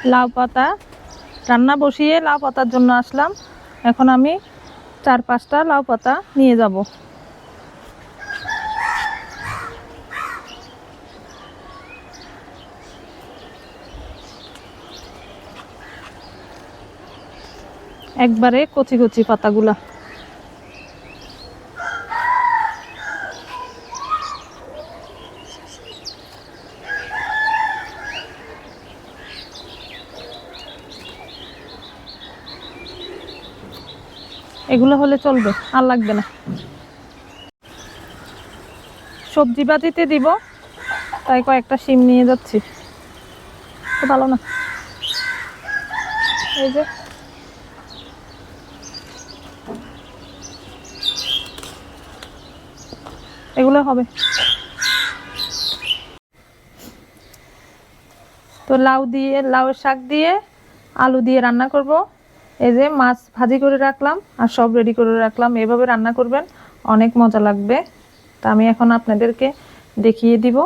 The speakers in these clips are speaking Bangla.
লাউ পাতা রান্না বসিয়ে লাউ পাতার জন্য আসলাম। এখন আমি 4-5টা লাউ পাতা নিয়ে যাব। একবারে কচি কচি পাতাগুলা। এগুলো হলে চলবে, আর লাগবে না। সবজি বাটিতে দিব, তাই কয়েকটা শিম নিয়ে যাচ্ছি। তো ভালো না, এই যে এগুলো হবে। তো লাউয়ের শাক দিয়ে আলু দিয়ে রান্না করব। এই যে মাছ ভাজি করে রাখলাম আর সব রেডি করে রাখলাম, এভাবে রান্না করবেন, অনেক মজা লাগবে। তা আমি এখন আপনাদেরকে দেখিয়ে দিব।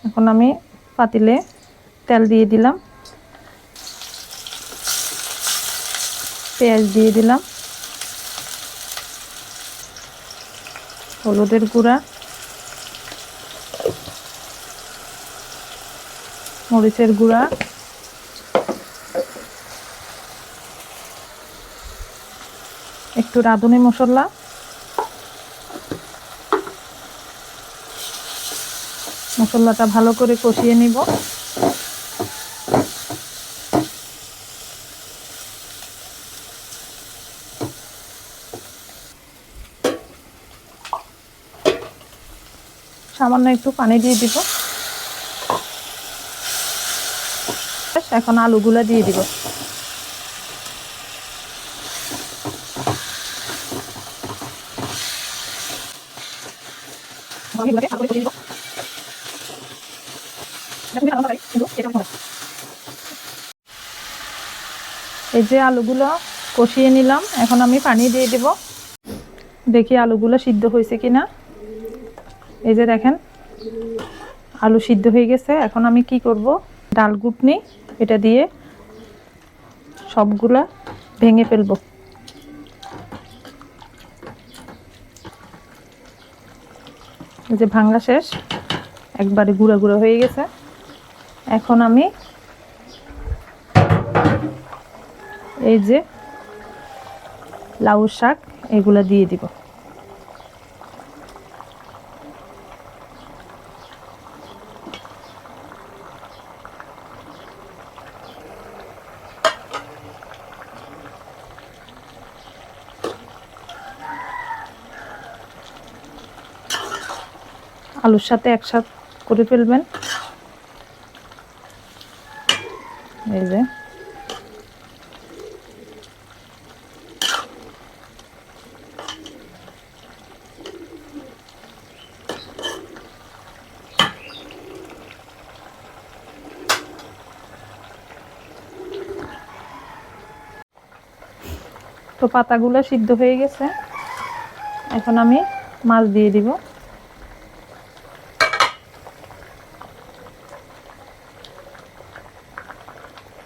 এখন আমি পাতিলে তেল দিয়ে দিলাম, পেঁয়াজ দিয়ে দিলাম, হলুদের গুঁড়া, মরিচের গুঁড়া, একটু রাঁধুনি মশলা, মশলাটা ভালো করে কষিয়ে নিব। সামান্য একটু পানি দিয়ে দিব। এখন আলুগুলা দিয়ে দিব। এই যে আলুগুলো কষিয়ে নিলাম, এখন আমি পানি দিয়ে দিব। দেখি আলুগুলো সিদ্ধ হয়েছে কিনা। এই যে দেখেন আলু সিদ্ধ হয়ে গেছে। এখন আমি কি করব, ডাল ঘুটনি এটা দিয়ে সবগুলা ভেঙে ফেলবো। এই যে ভাঙা শেষ, একবারে গুঁড়া গুঁড়া হয়ে গেছে। এখন আমি এই যে লাউ শাক এগুলা দিয়ে দিব। আলুর সাথে একসাথে করে ফেলবেন। এই যে তো পাতাগুলো সিদ্ধ হয়ে গেছে। এখন আমি মাছ দিয়ে দিব।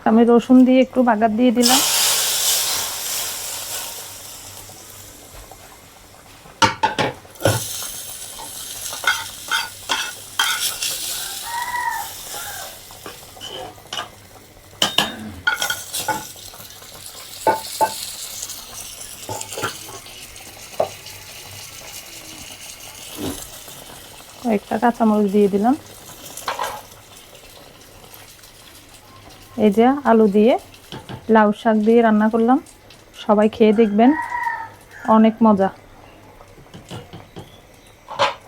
আমি রসুন দিয়ে একটু বাগার দিয়ে দিলাম। কয়েকটা কাঁচামরিচ দিয়ে দিলাম। এই যে আলু দিয়ে লাউ শাক দিয়ে রান্না করলাম, সবাই খেয়ে দেখবেন, অনেক মজা।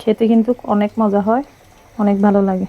খেতে কিন্তু অনেক মজা হয়, অনেক ভালো লাগে।